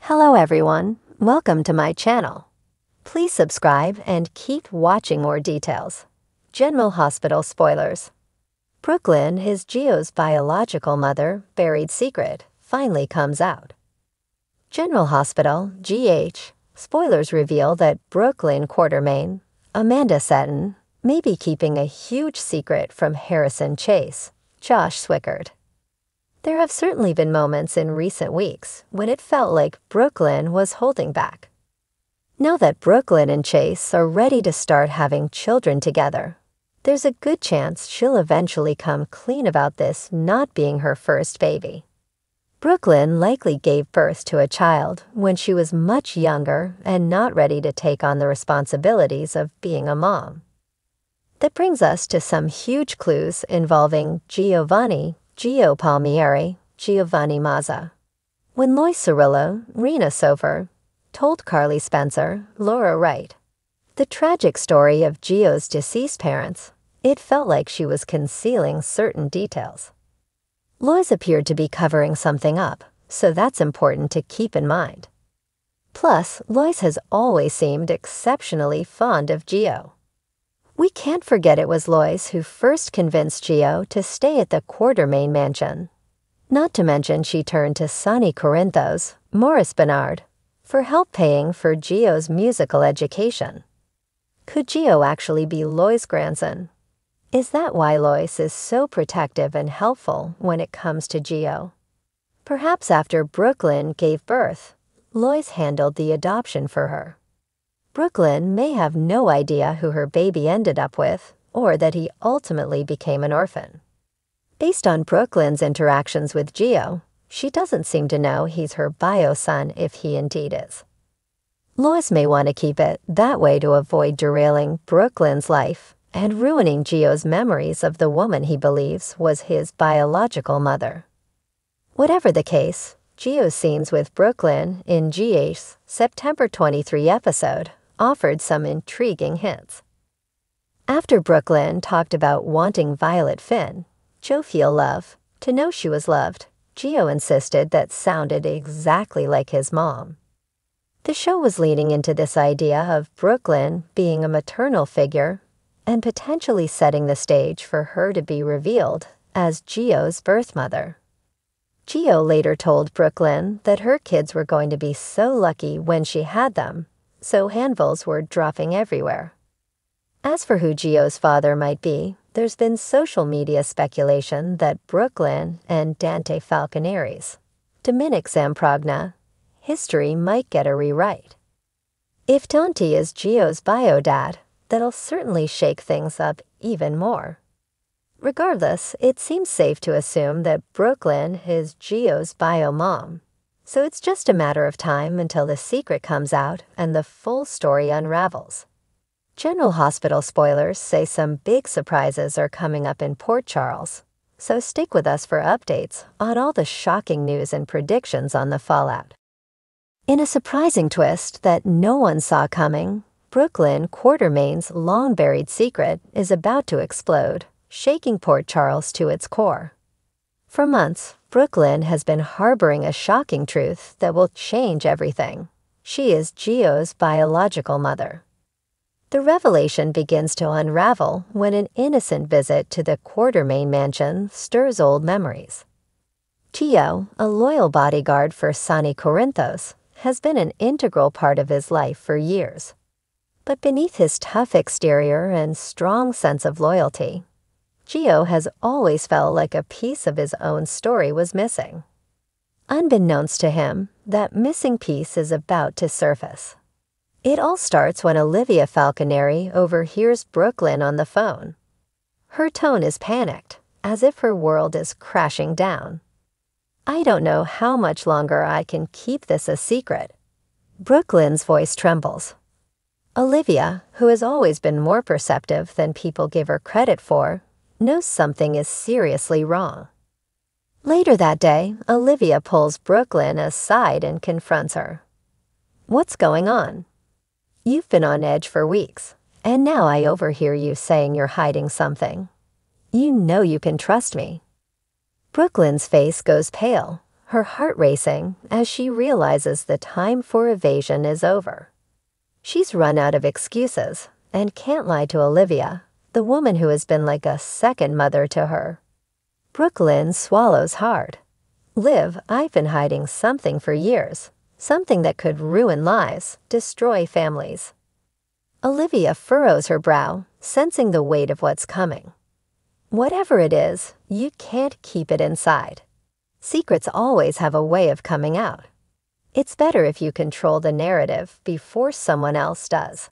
Hello everyone, welcome to my channel. Please subscribe and keep watching more details. General Hospital spoilers. Brooklyn, his Gio's biological mother, buried secret, finally comes out. General Hospital, GH, spoilers reveal that Brooklyn Quartermain, Amanda Setton, may be keeping a huge secret from Harrison Chase, Josh Swickard. There have certainly been moments in recent weeks when it felt like Brooklyn was holding back. Now that Brooklyn and Chase are ready to start having children together, there's a good chance she'll eventually come clean about this not being her first baby. Brooklyn likely gave birth to a child when she was much younger and not ready to take on the responsibilities of being a mom. That brings us to some huge clues involving Gio Palmieri, Giovanni Mazza. When Lois Cirillo, Rena Sofer, told Carly Spencer, Laura Wright, the tragic story of Gio's deceased parents, it felt like she was concealing certain details. Lois appeared to be covering something up, so that's important to keep in mind. Plus, Lois has always seemed exceptionally fond of Gio. We can't forget it was Lois who first convinced Gio to stay at the Quartermain mansion. Not to mention she turned to Sonny Corinthos, Morris Bernard, for help paying for Gio's musical education. Could Gio actually be Lois' grandson? Is that why Lois is so protective and helpful when it comes to Gio? Perhaps after Brooklyn gave birth, Lois handled the adoption for her. Brooklyn may have no idea who her baby ended up with, or that he ultimately became an orphan. Based on Brooklyn's interactions with Gio, she doesn't seem to know he's her bio son if he indeed is. Lois may want to keep it that way to avoid derailing Brooklyn's life and ruining Gio's memories of the woman he believes was his biological mother. Whatever the case, Gio's scenes with Brooklyn in GH's September 23 episode offered some intriguing hints. After Brooklyn talked about wanting Violet Finn, Joe feel love, to know she was loved, Gio insisted that sounded exactly like his mom. The show was leaning into this idea of Brooklyn being a maternal figure and potentially setting the stage for her to be revealed as Gio's birth mother. Gio later told Brooklyn that her kids were going to be so lucky when she had them, so handfuls were dropping everywhere. As for who Gio's father might be, there's been social media speculation that Brooklyn and Dante Falconeri's, Dominic Zamprogna, history might get a rewrite. If Dante is Gio's bio dad, that'll certainly shake things up even more. Regardless, it seems safe to assume that Brooklyn is Gio's bio mom, so it's just a matter of time until the secret comes out and the full story unravels. General Hospital spoilers say some big surprises are coming up in Port Charles, so stick with us for updates on all the shocking news and predictions on the fallout. In a surprising twist that no one saw coming, Brooklyn Quartermain's long-buried secret is about to explode, shaking Port Charles to its core. For months, Brooklyn has been harboring a shocking truth that will change everything. She is Gio's biological mother. The revelation begins to unravel when an innocent visit to the Quartermain mansion stirs old memories. Gio, a loyal bodyguard for Sonny Corinthos, has been an integral part of his life for years. But beneath his tough exterior and strong sense of loyalty, Gio has always felt like a piece of his own story was missing. Unbeknownst to him, that missing piece is about to surface. It all starts when Olivia Falconeri overhears Brooklyn on the phone. Her tone is panicked, as if her world is crashing down. "I don't know how much longer I can keep this a secret." Brooklyn's voice trembles. Olivia, who has always been more perceptive than people give her credit for, knows something is seriously wrong. Later that day, Olivia pulls Brooklyn aside and confronts her. "What's going on? You've been on edge for weeks, and now I overhear you saying you're hiding something. You know you can trust me." Brooklyn's face goes pale, her heart racing as she realizes the time for evasion is over. She's run out of excuses and can't lie to Olivia, the woman who has been like a second mother to her. Brooklyn swallows hard. Liv, I've been hiding something for years, something that could ruin lives, destroy families. Olivia furrows her brow, sensing the weight of what's coming. Whatever it is, you can't keep it inside. Secrets always have a way of coming out. It's better if you control the narrative before someone else does.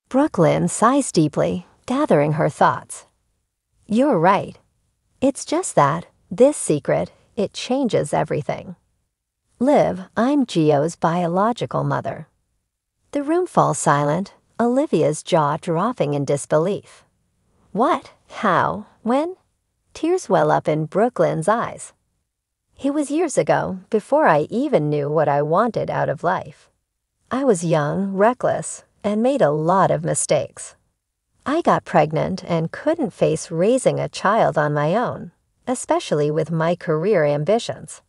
Brooklyn sighs deeply, gathering her thoughts. You're right. It's just that, this secret, it changes everything. Liv, I'm Gio's biological mother. The room falls silent, Olivia's jaw dropping in disbelief. What? How? When? Tears well up in Brooklyn's eyes. It was years ago, before I even knew what I wanted out of life. I was young, reckless, and made a lot of mistakes. I got pregnant and couldn't face raising a child on my own, especially with my career ambitions.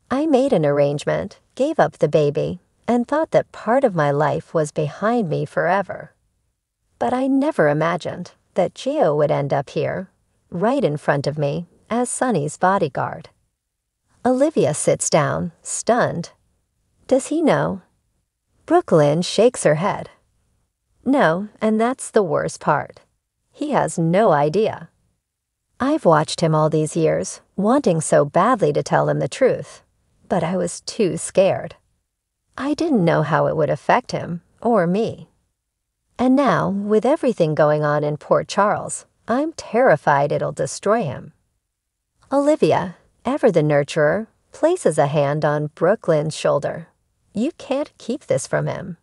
I made an arrangement, gave up the baby, and thought that part of my life was behind me forever. But I never imagined that Gio would end up here, right in front of me, as Sonny's bodyguard. Olivia sits down, stunned. Does he know? Brooklyn shakes her head. No, and that's the worst part. He has no idea. I've watched him all these years, wanting so badly to tell him the truth, but I was too scared. I didn't know how it would affect him, or me. And now, with everything going on in Port Charles, I'm terrified it'll destroy him. Olivia, ever the nurturer, places a hand on Brooklyn's shoulder. You can't keep this from him.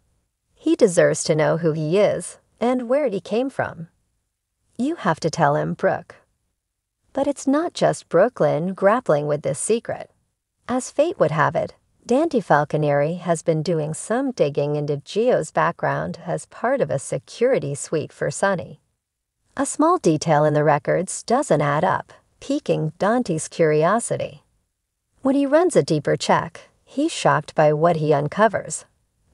He deserves to know who he is and where he came from. You have to tell him, Brooke. But it's not just Brooklyn grappling with this secret. As fate would have it, Dante Falconeri has been doing some digging into Gio's background as part of a security sweep for Sonny. A small detail in the records doesn't add up, piquing Dante's curiosity. When he runs a deeper check, he's shocked by what he uncovers.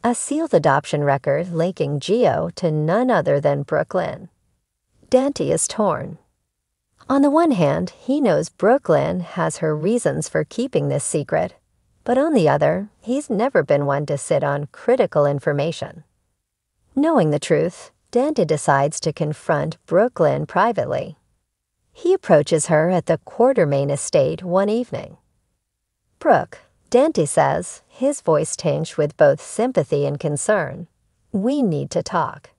A sealed adoption record linking Gio to none other than Brooklyn. Dante is torn. On the one hand, he knows Brooklyn has her reasons for keeping this secret, but on the other, he's never been one to sit on critical information. Knowing the truth, Dante decides to confront Brooklyn privately. He approaches her at the Quartermain estate one evening. Brooke, Dante says, his voice tinged with both sympathy and concern, we need to talk.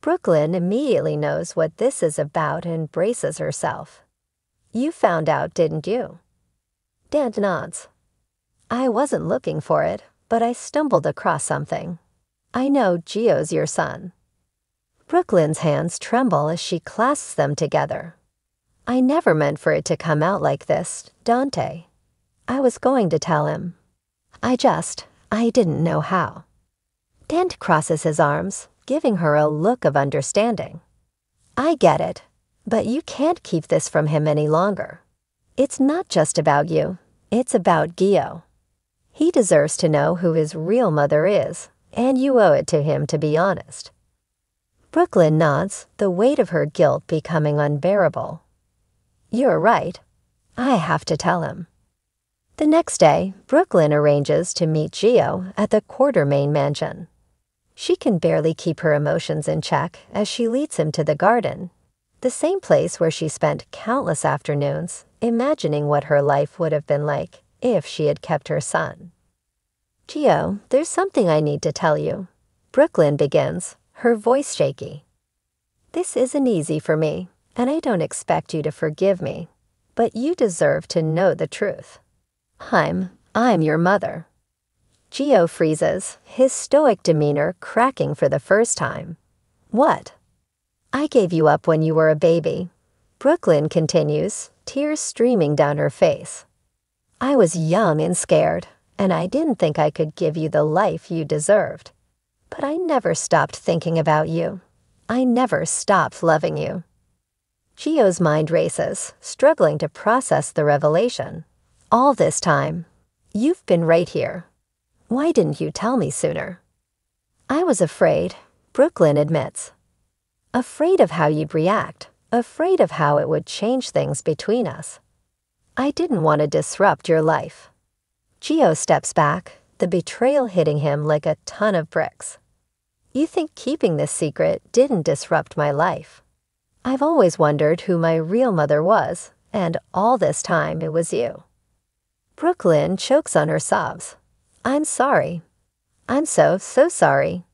Brooklyn immediately knows what this is about and braces herself. You found out, didn't you? Dante nods. I wasn't looking for it, but I stumbled across something. I know Gio's your son. Brooklyn's hands tremble as she clasps them together. I never meant for it to come out like this, Dante. I was going to tell him. I didn't know how. Dante crosses his arms, giving her a look of understanding. I get it, but you can't keep this from him any longer. It's not just about you, it's about Gio. He deserves to know who his real mother is, and you owe it to him to be honest. Brooklyn nods, the weight of her guilt becoming unbearable. You're right. I have to tell him. The next day, Brooklyn arranges to meet Gio at the Quartermain mansion. She can barely keep her emotions in check as she leads him to the garden, the same place where she spent countless afternoons imagining what her life would have been like if she had kept her son. Gio, there's something I need to tell you. Brooklyn begins, her voice shaky. This isn't easy for me, and I don't expect you to forgive me, but you deserve to know the truth. I'm your mother. Gio freezes, his stoic demeanor cracking for the first time. What? I gave you up when you were a baby. Brooklyn continues, tears streaming down her face. I was young and scared, and I didn't think I could give you the life you deserved. But I never stopped thinking about you. I never stopped loving you. Gio's mind races, struggling to process the revelation. All this time. You've been right here. Why didn't you tell me sooner? I was afraid, Brooklyn admits. Afraid of how you'd react, afraid of how it would change things between us. I didn't want to disrupt your life. Gio steps back, the betrayal hitting him like a ton of bricks. You think keeping this secret didn't disrupt my life? I've always wondered who my real mother was, and all this time it was you. Brooklyn chokes on her sobs. I'm sorry. I'm so sorry.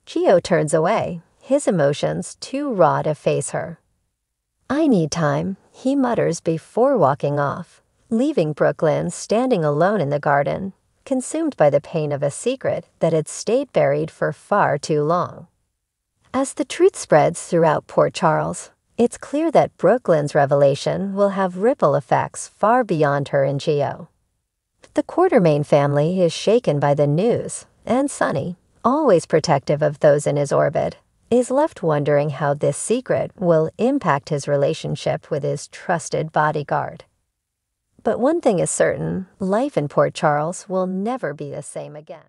Gio turns away, his emotions too raw to face her. I need time, he mutters before walking off, leaving Brooklyn standing alone in the garden, consumed by the pain of a secret that had stayed buried for far too long. As the truth spreads throughout Port Charles, it's clear that Brooklyn's revelation will have ripple effects far beyond her and Gio. The Quartermain family is shaken by the news, and Sonny, always protective of those in his orbit, is left wondering how this secret will impact his relationship with his trusted bodyguard. But one thing is certain, life in Port Charles will never be the same again.